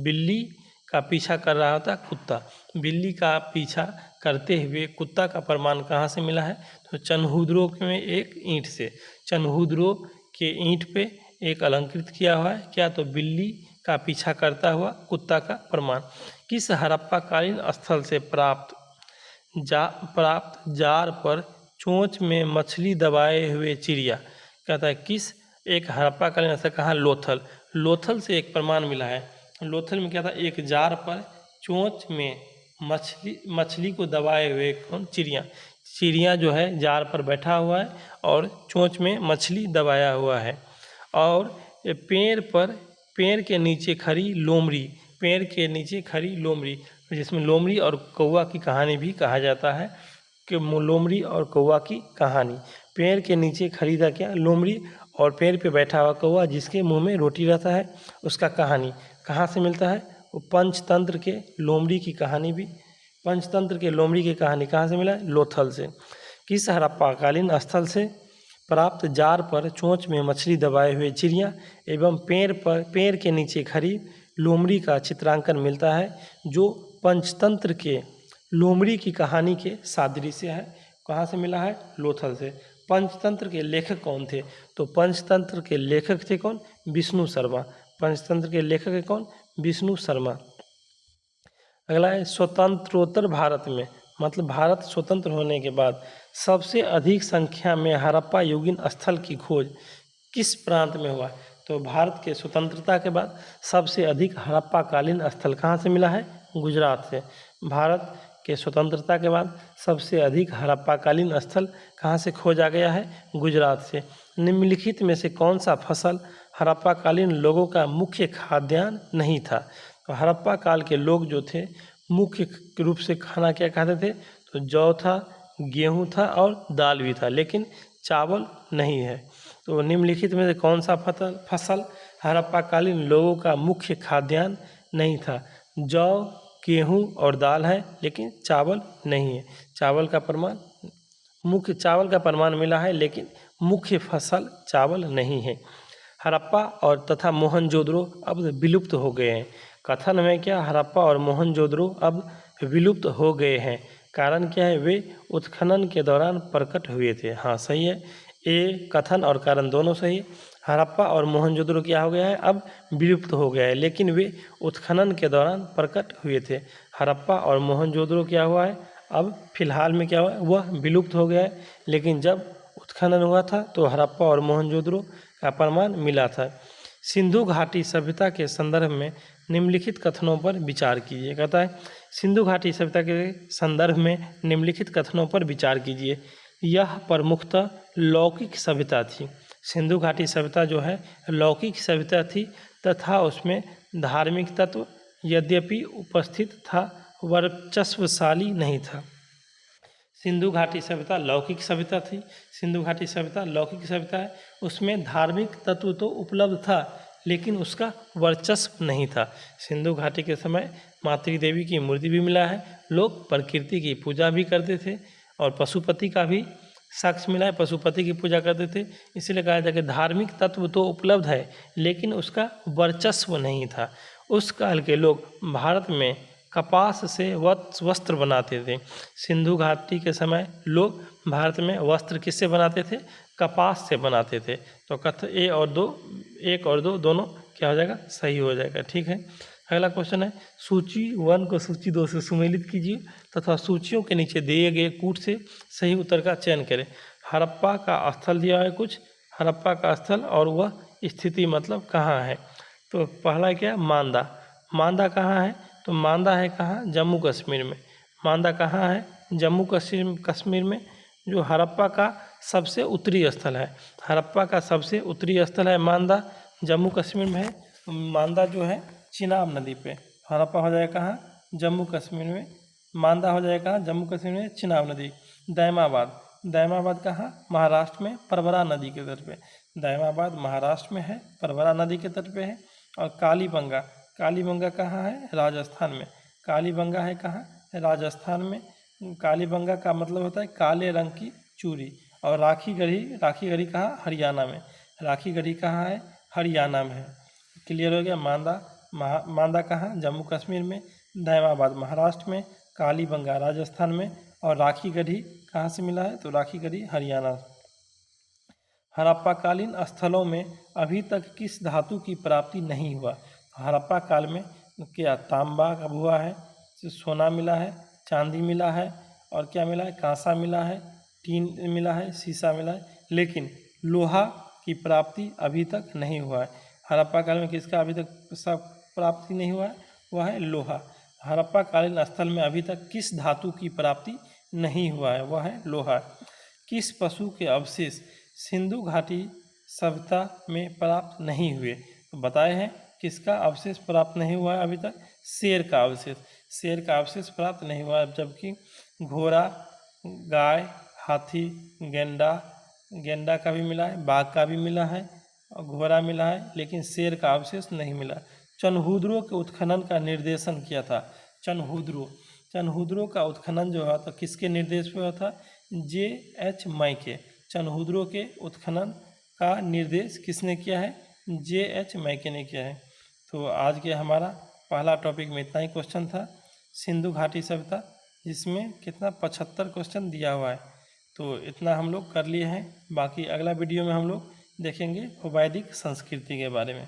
बिल्ली का पीछा कर रहा था कुत्ता, बिल्ली का पीछा करते हुए कुत्ता का प्रमाण कहाँ से मिला है? तो चन्हूदड़ो में एक ईंट से। चन्हूदड़ो के ईंट पे एक अलंकृत किया हुआ है क्या? तो बिल्ली का पीछा करता हुआ कुत्ता का प्रमाण। किस हड़प्पाकालीन स्थल से प्राप्त जार पर चोंच में मछली दबाए हुए चिड़िया? कहता है किस एक हड़प्पाकालीन स्थल कहाँ? लोथल से एक प्रमाण मिला है। लोथल में क्या था? एक जार पर चोंच में मछली को दबाए हुए कौन? चिड़िया जो है जार पर बैठा हुआ है और चोंच में मछली दबाया हुआ है। और पेड़ के नीचे खड़ी लोमड़ी, जिसमें लोमड़ी और कौवा की कहानी भी कहा जाता है कि लोमड़ी और कौवा की कहानी। पेड़ के नीचे खड़ी था क्या? लोमड़ी, और पेड़ पे बैठा हुआ कौवा जिसके मुंह में रोटी रहता है, उसका कहानी कहाँ से मिलता है? वो पंचतंत्र के लोमड़ी की कहानी कहाँ से मिला है? लोथल से। किस हड़प्पाकालीन स्थल से प्राप्त जार पर चोंच में मछली दबाए हुए चिड़िया एवं पेड़ के नीचे खड़ी लोमड़ी का चित्रांकन मिलता है जो पंचतंत्र के लोमड़ी की कहानी के सादृश्य है? कहाँ से मिला है? लोथल से। पंचतंत्र के लेखक कौन थे? तो पंचतंत्र के लेखक थे कौन? विष्णु शर्मा। पंचतंत्र के लेखक है कौन? विष्णु शर्मा। अगला है स्वतंत्रोत्तर भारत में, मतलब भारत स्वतंत्र होने के बाद सबसे अधिक संख्या में हड़प्पा युगीन स्थल की खोज किस प्रांत में हुआ? तो भारत के स्वतंत्रता के बाद सबसे अधिक हड़प्पाकालीन स्थल कहाँ से मिला है? गुजरात से। भारत के स्वतंत्रता के बाद सबसे अधिक हड़प्पाकालीन स्थल कहाँ से खोजा गया है? गुजरात से। निम्नलिखित में से कौन सा फसल हड़प्पाकालीन लोगों का मुख्य खाद्यान्न नहीं था? तो हड़प्पा काल के लोग जो थे मुख्य रूप से खाना क्या खाते थे? तो जौ था, गेहूँ था और दाल भी था, लेकिन चावल नहीं है। तो निम्नलिखित में से कौन सा फसल हड़प्पाकालीन लोगों का मुख्य खाद्यान्न नहीं था? जौ, गेहूँ और दाल है, लेकिन चावल नहीं है। चावल का प्रमाण मिला है, लेकिन मुख्य फसल चावल नहीं है। हड़प्पा और तथा मोहनजोदड़ो अब विलुप्त हो गए हैं। कथन में क्या हड़प्पा और मोहनजोदड़ो अब विलुप्त हो गए हैं? कारण क्या है? वे उत्खनन के दौरान प्रकट हुए थे। हाँ, सही है। ये कथन और कारण दोनों सही है। हड़प्पा और मोहनजोदड़ो क्या हो गया है? अब विलुप्त हो गया है, लेकिन वे उत्खनन के दौरान प्रकट हुए थे। हड़प्पा और मोहनजोदड़ो क्या हुआ है? अब फिलहाल में क्या हुआ है? वह विलुप्त हो गया है, लेकिन जब उत्खनन हुआ था तो हड़प्पा और मोहनजोदड़ो का प्रमाण मिला था। सिंधु घाटी सभ्यता के संदर्भ में निम्नलिखित कथनों पर विचार कीजिए। कहता है सिंधु घाटी सभ्यता के संदर्भ में निम्नलिखित कथनों पर विचार कीजिए। यह प्रमुखतः लौकिक सभ्यता थी। सिंधु घाटी सभ्यता जो है लौकिक सभ्यता थी तथा उसमें धार्मिक तत्व यद्यपि उपस्थित था, वर्चस्वशाली नहीं था। सिंधु घाटी सभ्यता लौकिक सभ्यता थी। सिंधु घाटी सभ्यता लौकिक सभ्यता है, उसमें धार्मिक तत्व तो उपलब्ध था, लेकिन उसका वर्चस्व नहीं था। सिंधु घाटी के समय मातृ देवी की मूर्ति भी मिला है। लोग प्रकृति की पूजा भी करते थे और पशुपति का भी साक्ष्य मिला है, पशुपति की पूजा करते थे। इसलिए कहा जाता है कि धार्मिक तत्व तो उपलब्ध है, लेकिन उसका वर्चस्व नहीं था। उस काल के लोग भारत में कपास से वस्त्र बनाते थे। सिंधु घाटी के समय लोग भारत में वस्त्र किससे बनाते थे? कपास से बनाते थे। तो कथन एक और दो दोनों क्या हो जाएगा? सही हो जाएगा। ठीक है। अगला क्वेश्चन है सूची 1 को सूची 2 से सुमेलित कीजिए तथा सूचियों के नीचे दिए गए कूट से सही उत्तर का चयन करें। हड़प्पा का स्थल दिया है कुछ, हड़प्पा का स्थल और वह स्थिति मतलब कहाँ है? तो पहला क्या? मांदा। मांदा कहाँ है? तो मांदा है कहाँ? जम्मू कश्मीर में। मांदा कहाँ है? जम्मू कश्मीर में। जो हड़प्पा का सबसे उत्तरी स्थल है, हड़प्पा का सबसे उत्तरी स्थल है मांदा, जम्मू कश्मीर में है। मांदा जो है चिनाब नदी पे। हड़प्पा हो जाएगा कहाँ? जम्मू कश्मीर में। मांदा हो जाएगा कहाँ? जम्मू कश्मीर में, चिनाब नदी। दैमाबाद, दैमाबाद कहाँ? महाराष्ट्र में, परवरा नदी के तट पे। दैमाबाद महाराष्ट्र में है, परवरा नदी के तट पे है। और कालीबंगा, कालीबंगा कहाँ है? राजस्थान में। कालीबंगा है कहाँ? राजस्थान में। कालीबंगा का मतलब होता है काले रंग की चूड़ी। और राखी गढ़ी कहाँ? हरियाणा में। राखी गढ़ी कहाँ है? हरियाणा में है। क्लियर हो गया। मांदा कहाँ? जम्मू कश्मीर में। दैमाबाद महाराष्ट्र में। कालीबंगा राजस्थान में। और राखी गढ़ी कहाँ से मिला है? तो राखी गढ़ी हरियाणा। हड़प्पाकालीन स्थलों में अभी तक किस धातु की प्राप्ति नहीं हुआ? हड़प्पा काल में क्या तांबा का हुआ है, सोना मिला है, चांदी मिला है, और क्या मिला है? कांसा मिला है, टीन मिला है, शीशा मिला है, लेकिन लोहा की प्राप्ति अभी तक नहीं हुआ है। हड़प्पा काल में किसका अभी तक सब प्राप्ति नहीं हुआ है? वह है लोहा। हड़प्पा कालीन स्थल में अभी तक किस धातु की प्राप्ति नहीं हुआ है? वह है लोहा। किस पशु के अवशेष सिंधु घाटी सभ्यता में प्राप्त नहीं हुए? तो बताए हैं किसका अवशेष प्राप्त नहीं हुआ है अभी तक? शेर का अवशेष। शेर का अवशेष प्राप्त नहीं हुआ है, जबकि घोड़ा, गाय, हाथी, गेंडा का भी मिला है, बाघ का भी मिला है और घोड़ा मिला है, लेकिन शेर का अवशेष नहीं मिला। चनहूद्रो के उत्खनन का निर्देशन किया था। चनहूद्रो का उत्खनन जो हुआ था किसके निर्देश पे हुआ था? J.H. मैके। चनहूद्रो के उत्खनन का निर्देश किसने किया है? J.H. मैके ने किया है। तो आज के हमारा पहला टॉपिक में इतना ही क्वेश्चन था, सिंधु घाटी सभ्यता, जिसमें कितना 75 क्वेश्चन दिया हुआ है। तो इतना हम लोग कर लिए हैं। बाकी अगला वीडियो में हम लोग देखेंगे वैदिक संस्कृति के बारे में।